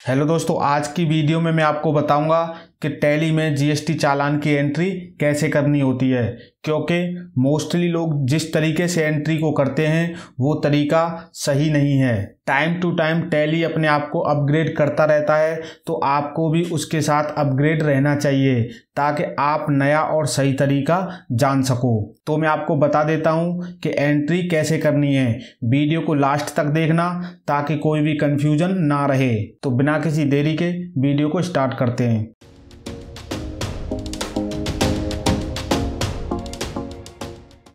Hello दोस्तों, आज की वीडियो में मैं आपको बताऊंगा कि टैली में जीएसटी चालान की एंट्री कैसे करनी होती है। क्योंकि मोस्टली लोग जिस तरीके से एंट्री को करते हैं वो तरीका सही नहीं है। टाइम टू टाइम टैली अपने आप को अपग्रेड करता रहता है, तो आपको भी उसके साथ अपग्रेड रहना चाहिए ताकि आप नया और सही तरीका जान सको। तो मैं आपको बता देता हूं कि एंट्री कैसे करनी है। वीडियो को लास्ट तक देखना ताकि कोई भी कंफ्यूजन ना रहे। तो बिना किसी देरी के वीडियो को स्टार्ट करते हैं।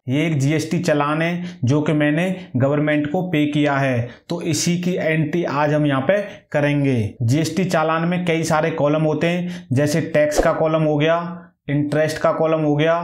ये एक जीएसटी चालान है जो कि मैंने गवर्नमेंट को पे किया है, तो इसी की एंट्री आज हम यहाँ पे करेंगे। जीएसटी चालान में कई सारे कॉलम होते हैं, जैसे टैक्स का कॉलम हो गया, इंटरेस्ट का कॉलम हो गया,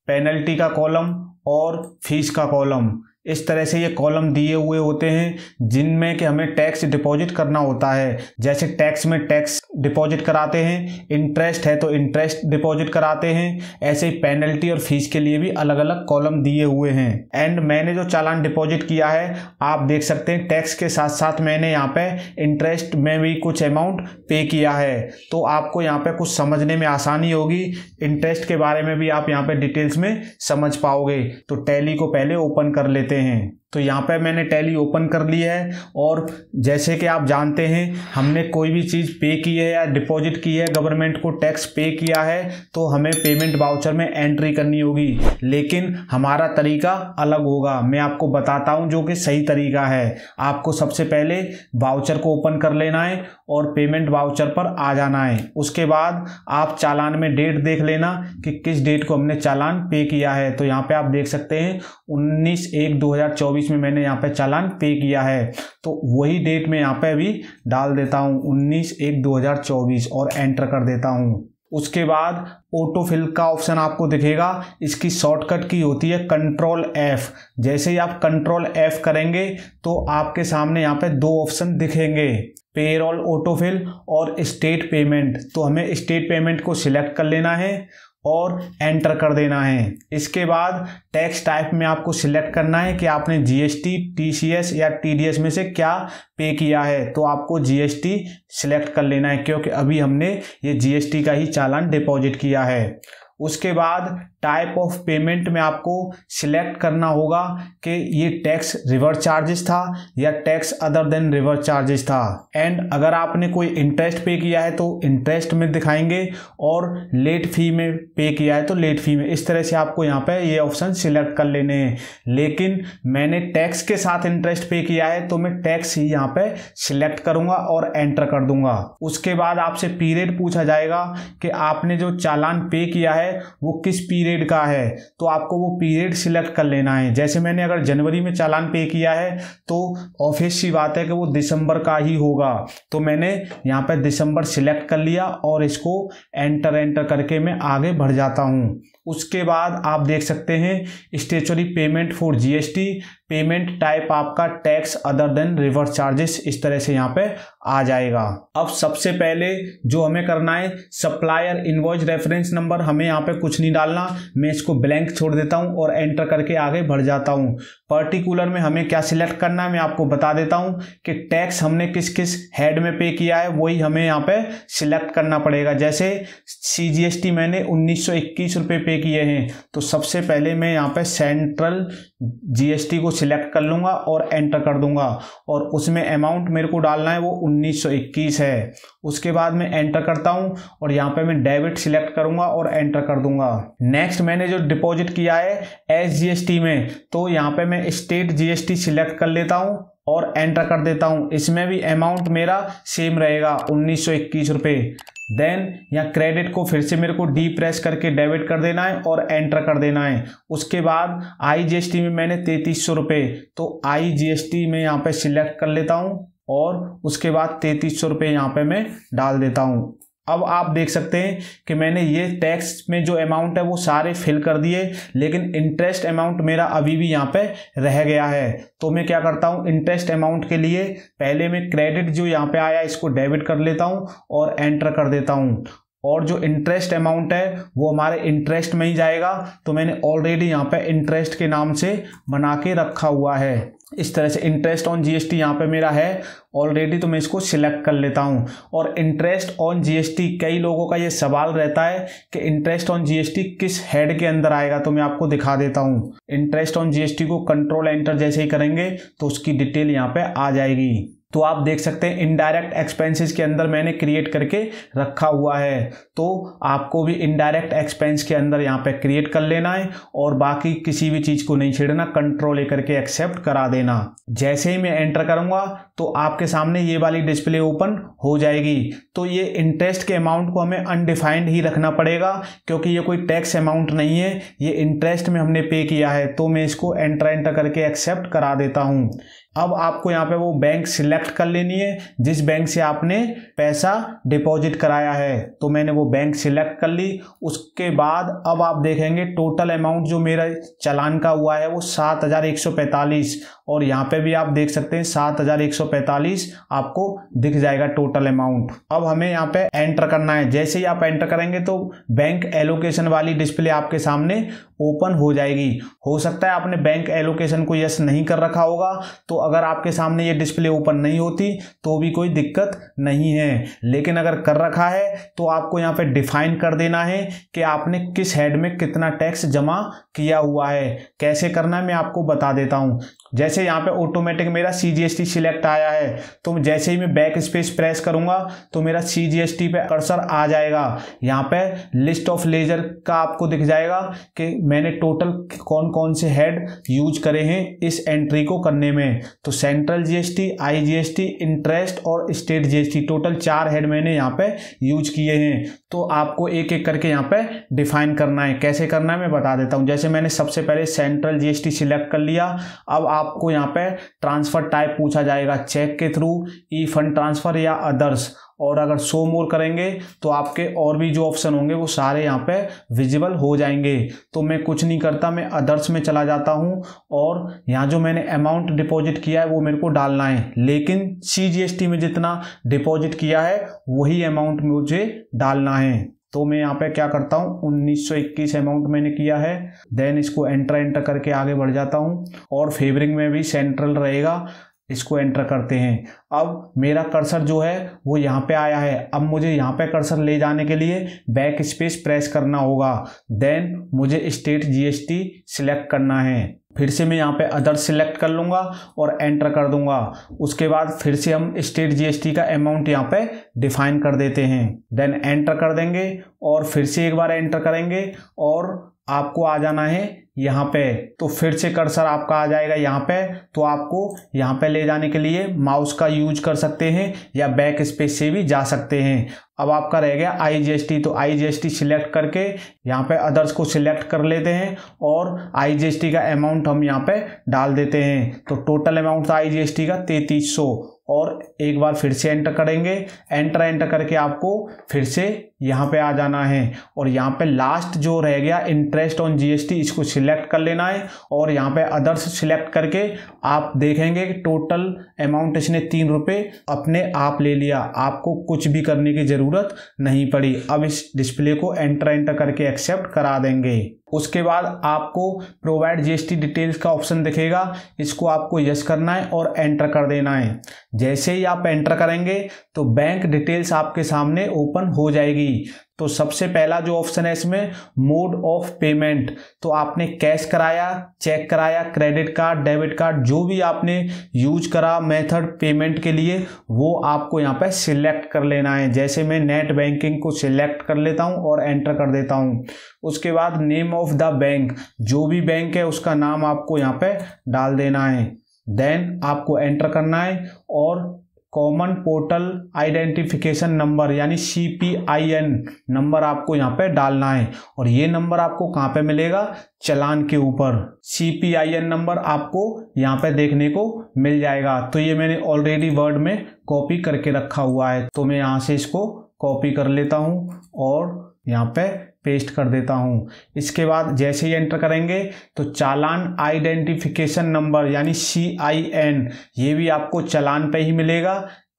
पेनल्टी का कॉलम और फीस का कॉलम। इस तरह से ये कॉलम दिए हुए होते हैं जिनमें कि हमें टैक्स डिपॉजिट करना होता है। जैसे टैक्स में टैक्स डिपॉजिट कराते हैं, इंटरेस्ट है तो इंटरेस्ट डिपॉजिट कराते हैं, ऐसे ही पेनल्टी और फीस के लिए भी अलग अलग कॉलम दिए हुए हैं। एंड मैंने जो चालान डिपॉजिट किया है आप देख सकते हैं, टैक्स के साथ साथ मैंने यहाँ पे इंटरेस्ट में भी कुछ अमाउंट पे किया है, तो आपको यहाँ पे कुछ समझने में आसानी होगी। इंटरेस्ट के बारे में भी आप यहाँ पे डिटेल्स में समझ पाओगे। तो टैली को पहले ओपन कर लेते हैं। तो यहाँ पे मैंने टैली ओपन कर ली है और जैसे कि आप जानते हैं, हमने कोई भी चीज़ पे की है या डिपॉजिट की है, गवर्नमेंट को टैक्स पे किया है, तो हमें पेमेंट वाउचर में एंट्री करनी होगी। लेकिन हमारा तरीका अलग होगा, मैं आपको बताता हूँ जो कि सही तरीका है। आपको सबसे पहले वाउचर को ओपन कर लेना है और पेमेंट वाउचर पर आ जाना है। उसके बाद आप चालान में डेट देख लेना कि किस डेट को हमने चालान पे किया है। तो यहाँ पे आप देख सकते हैं 19/1/2024 में मैंने यहाँ पे चालान पे किया है, तो वही डेट में यहाँ पे भी डाल देता हूँ 19/1/2024 और एंटर कर देता हूँ। उसके बाद ऑटो फिल का ऑप्शन आपको दिखेगा, इसकी शॉर्टकट की होती है Ctrl+F। जैसे ही आप Ctrl+F करेंगे तो आपके सामने यहाँ पे दो ऑप्शन दिखेंगे, पेरोल ऑटोफिल और स्टेट पेमेंट। तो हमें स्टेट पेमेंट को सिलेक्ट कर लेना है और एंटर कर देना है। इसके बाद टैक्स टाइप में आपको सिलेक्ट करना है कि आपने जीएसटी, टीसीएस या टीडीएस में से क्या पे किया है। तो आपको जीएसटी सिलेक्ट कर लेना है क्योंकि अभी हमने ये जीएसटी का ही चालान डिपॉजिट किया है। उसके बाद टाइप ऑफ पेमेंट में आपको सिलेक्ट करना होगा कि ये टैक्स रिवर्स चार्जेस था या tax other than reverse charges था। एंड अगर आपने कोई इंटरेस्ट पे किया है तो इंटरेस्ट में दिखाएंगे और लेट फी में पे किया है तो लेट फी में। इस तरह से आपको यहाँ पे ये ऑप्शन सिलेक्ट कर लेने हैं। लेकिन मैंने टैक्स के साथ इंटरेस्ट पे किया है तो मैं टैक्स ही यहाँ पे सिलेक्ट करूँगा और एंटर कर दूंगा। उसके बाद आपसे पीरियड पूछा जाएगा कि आपने जो चालान पे किया है वो किस पीरियड का है, तो आपको वो पीरियड सिलेक्ट कर लेना है। जैसे मैंने अगर जनवरी में चालान पे किया है तो ऑब्वियस सी बात है कि वो दिसंबर का ही होगा, तो मैंने यहाँ पे दिसंबर सिलेक्ट कर लिया और इसको एंटर करके मैं आगे बढ़ जाता हूँ। उसके बाद आप देख सकते हैं statutory payment for GST, payment type आपका tax other than reverse charges, इस तरह से यहाँ पे आ जाएगा। अब सबसे पहले जो हमें करना है, सप्लायर इनवॉइस रेफरेंस नंबर, हमें यहाँ पे कुछ नहीं डालना, मैं इसको ब्लैंक छोड़ देता हूँ और एंटर करके आगे बढ़ जाता हूँ। पर्टिकुलर में हमें क्या सिलेक्ट करना है मैं आपको बता देता हूँ कि टैक्स हमने किस किस हेड में पे किया है वही हमें यहाँ पे सिलेक्ट करना पड़ेगा। जैसे सीजीएसटी मैंने 1921 रुपये पे किए हैं, तो सबसे पहले मैं यहाँ पे सेंट्रल जीएसटी को सिलेक्ट कर लूँगा और एंटर कर दूंगा और उसमें अमाउंट मेरे को डालना है वो 1921 है। उसके बाद मैं एंटर करता हूं और यहाँ पे मैं डेबिट सिलेक्ट करूंगा और एंटर कर दूंगा। नेक्स्ट मैंने जो डिपॉजिट किया है एसजीएसटी में, तो यहाँ पे मैं स्टेट जीएसटी सिलेक्ट कर लेता हूं और एंटर कर देता हूं। इसमें भी अमाउंट मेरा सेम रहेगा 1921 रुपये। देन यहाँ क्रेडिट को फिर से मेरे को डी प्रेस करके डेबिट कर देना है और एंटर कर देना है। उसके बाद आईजीएसटी में मैंने 3300 रुपये, तो आईजीएसटी में यहाँ पे सिलेक्ट कर लेता हूँ और उसके बाद 3300 रुपये यहाँ पे मैं डाल देता हूँ। अब आप देख सकते हैं कि मैंने ये टैक्स में जो अमाउंट है वो सारे फिल कर दिए, लेकिन इंटरेस्ट अमाउंट मेरा अभी भी यहाँ पे रह गया है। तो मैं क्या करता हूँ, इंटरेस्ट अमाउंट के लिए पहले मैं क्रेडिट जो यहाँ पे आया इसको डेबिट कर लेता हूँ और एंटर कर देता हूँ। और जो इंटरेस्ट अमाउंट है वो हमारे इंटरेस्ट में ही जाएगा, तो मैंने ऑलरेडी यहाँ पे इंटरेस्ट के नाम से बना के रखा हुआ है। इस तरह से इंटरेस्ट ऑन जीएसटी यहाँ पे मेरा है ऑलरेडी, तो मैं इसको सिलेक्ट कर लेता हूँ। और इंटरेस्ट ऑन जीएसटी, कई लोगों का ये सवाल रहता है कि इंटरेस्ट ऑन जीएसटी किस हेड के अंदर आएगा, तो मैं आपको दिखा देता हूँ। इंटरेस्ट ऑन जीएसटी को कंट्रोल एंटर जैसे ही करेंगे तो उसकी डिटेल यहाँ पे आ जाएगी। तो आप देख सकते हैं इनडायरेक्ट एक्सपेंसेस के अंदर मैंने क्रिएट करके रखा हुआ है, तो आपको भी इनडायरेक्ट एक्सपेंस के अंदर यहाँ पे क्रिएट कर लेना है और बाकी किसी भी चीज़ को नहीं छेड़ना, कंट्रोल लेकर के एक्सेप्ट करा देना। जैसे ही मैं एंटर करूँगा तो आपके सामने ये वाली डिस्प्ले ओपन हो जाएगी। तो ये इंटरेस्ट के अमाउंट को हमें अनडिफाइंड ही रखना पड़ेगा क्योंकि ये कोई टैक्स अमाउंट नहीं है, ये इंटरेस्ट में हमने पे किया है। तो मैं इसको एंटर करके एक्सेप्ट करा देता हूँ। अब आपको यहाँ पे वो बैंक सिलेक्ट कर लेनी है जिस बैंक से आपने पैसा डिपॉजिट कराया है, तो मैंने वो बैंक सिलेक्ट कर ली। उसके बाद अब आप देखेंगे टोटल अमाउंट जो मेरा चालान का हुआ है वो 7,145, और यहाँ पे भी आप देख सकते हैं 7,145 आपको दिख जाएगा टोटल अमाउंट। अब हमें यहाँ पे एंटर करना है। जैसे ही आप एंटर करेंगे तो बैंक एलोकेशन वाली डिस्प्ले आपके सामने ओपन हो जाएगी। हो सकता है आपने बैंक एलोकेशन को यस नहीं कर रखा होगा, तो अगर आपके सामने ये डिस्प्ले ओपन नहीं होती तो भी कोई दिक्कत नहीं है, लेकिन अगर कर रखा है तो आपको यहाँ पे डिफाइन कर देना है कि आपने किस हेड में कितना टैक्स जमा किया हुआ है। कैसे करना है मैं आपको बता देता हूँ। जैसे यहाँ पे ऑटोमेटिक मेरा CGST सिलेक्ट आया है, तो जैसे ही मैं बैक स्पेस प्रेस करूंगा तो मेरा CGST पे कर्सर आ जाएगा। यहाँ पे लिस्ट ऑफ लेजर का आपको दिख जाएगा कि मैंने टोटल कौन कौन से हेड यूज करे हैं इस एंट्री को करने में। तो सेंट्रल GST, IGST, इंटरेस्ट और स्टेट GST, टोटल 4 हेड मैंने यहाँ पे यूज किए हैं। तो आपको एक एक करके यहाँ पे डिफाइन करना है। कैसे करना है मैं बता देता हूँ। जैसे मैंने सबसे पहले सेंट्रल GST सिलेक्ट कर लिया। अब आपको यहाँ पे ट्रांसफर टाइप पूछा जाएगा, चेक के थ्रू, ई फंड ट्रांसफर या अदर्स, और अगर शो मोर करेंगे तो आपके और भी जो ऑप्शन होंगे वो सारे यहाँ पे विजिबल हो जाएंगे। तो मैं कुछ नहीं करता, मैं अदर्स में चला जाता हूँ और यहाँ जो मैंने अमाउंट डिपॉजिट किया है वो मेरे को डालना है, लेकिन CGST में जितना डिपॉजिट किया है वही अमाउंट मुझे डालना है। तो मैं यहाँ पे क्या करता हूँ, 1921 अमाउंट मैंने किया है। देन इसको एंटर करके आगे बढ़ जाता हूँ और फेवरिंग में भी सेंट्रल रहेगा, इसको एंटर करते हैं। अब मेरा कर्सर जो है वो यहाँ पे आया है। अब मुझे यहाँ पे कर्सर ले जाने के लिए बैक स्पेस प्रेस करना होगा। देन मुझे स्टेट GST सिलेक्ट करना है। फिर से मैं यहाँ पे अदर सिलेक्ट कर लूँगा और एंटर कर दूंगा। उसके बाद फिर से हम स्टेट GST का अमाउंट यहाँ पे डिफाइन कर देते हैं। देन एंटर कर देंगे और फिर से एक बार एंटर करेंगे और आपको आ जाना है यहाँ पे। तो फिर से कर्सर आपका आ जाएगा यहाँ पे। तो आपको यहाँ पे ले जाने के लिए माउस का यूज कर सकते हैं या बैक स्पेस से भी जा सकते हैं। अब आपका रह गया IGST, तो IGST सिलेक्ट करके यहाँ पे अदर्स को सिलेक्ट कर लेते हैं और IGST का अमाउंट हम यहाँ पे डाल देते हैं। तो टोटल अमाउंट था IGST का 3300, और एक बार फिर से एंटर करेंगे। एंटर करके आपको फिर से यहाँ पे आ जाना है और यहाँ पे लास्ट जो रह गया इंटरेस्ट ऑन GST, इसको सिलेक्ट कर लेना है और यहाँ पे अदर्स सिलेक्ट करके आप देखेंगे कि टोटल अमाउंट इसने 3 रुपये अपने आप ले लिया। आपको कुछ भी करने की ज़रूरत नहीं पड़ी। अब इस डिस्प्ले को एंटर करके एक्सेप्ट करा देंगे। उसके बाद आपको प्रोवाइड GST डिटेल्स का ऑप्शन दिखेगा, इसको आपको यस करना है और एंटर कर देना है। जैसे ही आप एंटर करेंगे तो बैंक डिटेल्स आपके सामने ओपन हो जाएगी। तो सबसे पहला जो ऑप्शन है इसमें मोड ऑफ पेमेंट, तो आपने कैश कराया, चेक कराया, क्रेडिट कार्ड, डेबिट कार्ड, जो भी आपने यूज करा मेथड पेमेंट के लिए वो आपको यहाँ पे सिलेक्ट कर लेना है। जैसे मैं नेट बैंकिंग को सिलेक्ट कर लेता हूँ और एंटर कर देता हूँ। उसके बाद नेम ऑफ द बैंक, जो भी बैंक है उसका नाम आपको यहाँ पे डाल देना है। देन आपको एंटर करना है और कॉमन पोर्टल आइडेंटिफिकेशन नंबर यानी CPIN नंबर आपको यहाँ पे डालना है। और ये नंबर आपको कहाँ पे मिलेगा, चालान के ऊपर CPIN नंबर आपको यहाँ पे देखने को मिल जाएगा। तो ये मैंने ऑलरेडी वर्ड में कॉपी करके रखा हुआ है, तो मैं यहाँ से इसको कॉपी कर लेता हूँ और यहाँ पे पेस्ट कर देता हूँ। इसके बाद जैसे ही एंटर करेंगे तो चालान आइडेंटिफिकेशन नंबर यानी CIN, ये भी आपको चालान पे ही मिलेगा।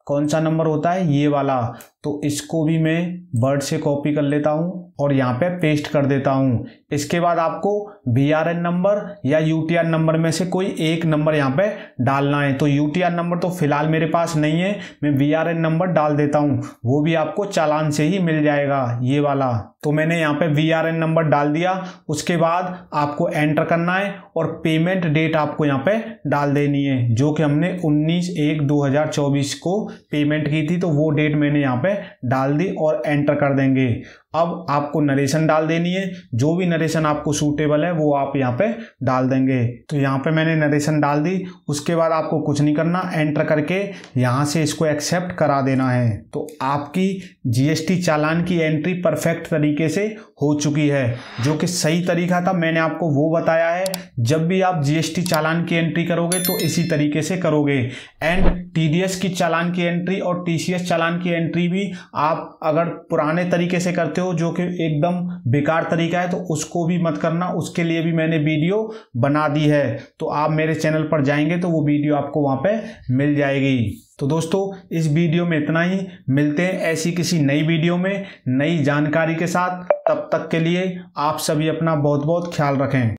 कौन सा नंबर होता है, ये वाला। तो इसको भी मैं वर्ड से कॉपी कर लेता हूँ और यहाँ पे पेस्ट कर देता हूँ। इसके बाद आपको VRN नंबर या UTR नंबर में से कोई एक नंबर यहाँ पे डालना है। तो UTR नंबर तो फिलहाल मेरे पास नहीं है, मैं VRN नंबर डाल देता हूँ, वो भी आपको चालान से ही मिल जाएगा, ये वाला। तो मैंने यहाँ पे VRN नंबर डाल दिया। उसके बाद आपको एंटर करना है और पेमेंट डेट आपको यहाँ पे डाल देनी है, जो कि हमने 19/1/2024 को पेमेंट की थी, तो वो डेट मैंने यहाँ पे डाल दी और एंटर कर देंगे। अब आपको नरेशन डाल देनी है, जो भी नरेशन आपको सूटेबल है वो आप यहाँ पे डाल देंगे। तो यहाँ पे मैंने नरेशन डाल दी। उसके बाद आपको कुछ नहीं करना, एंटर करके यहाँ से इसको एक्सेप्ट करा देना है। तो आपकी GST चालान की एंट्री परफेक्ट तरीके से हो चुकी है, जो कि सही तरीका था, मैंने आपको वो बताया है। जब भी आप GST चालान की एंट्री करोगे तो इसी तरीके से करोगे। एंड TDS की चालान की एंट्री और TCS चालान की एंट्री भी आप अगर पुराने तरीके से करते हो, जो कि एकदम बेकार तरीका है, तो उसको भी मत करना। उसके लिए भी मैंने वीडियो बना दी है, तो आप मेरे चैनल पर जाएंगे तो वो वीडियो आपको वहां पे मिल जाएगी। तो दोस्तों इस वीडियो में इतना ही, मिलते हैं ऐसी किसी नई वीडियो में नई जानकारी के साथ। तब तक के लिए आप सभी अपना बहुत बहुत ख्याल रखें।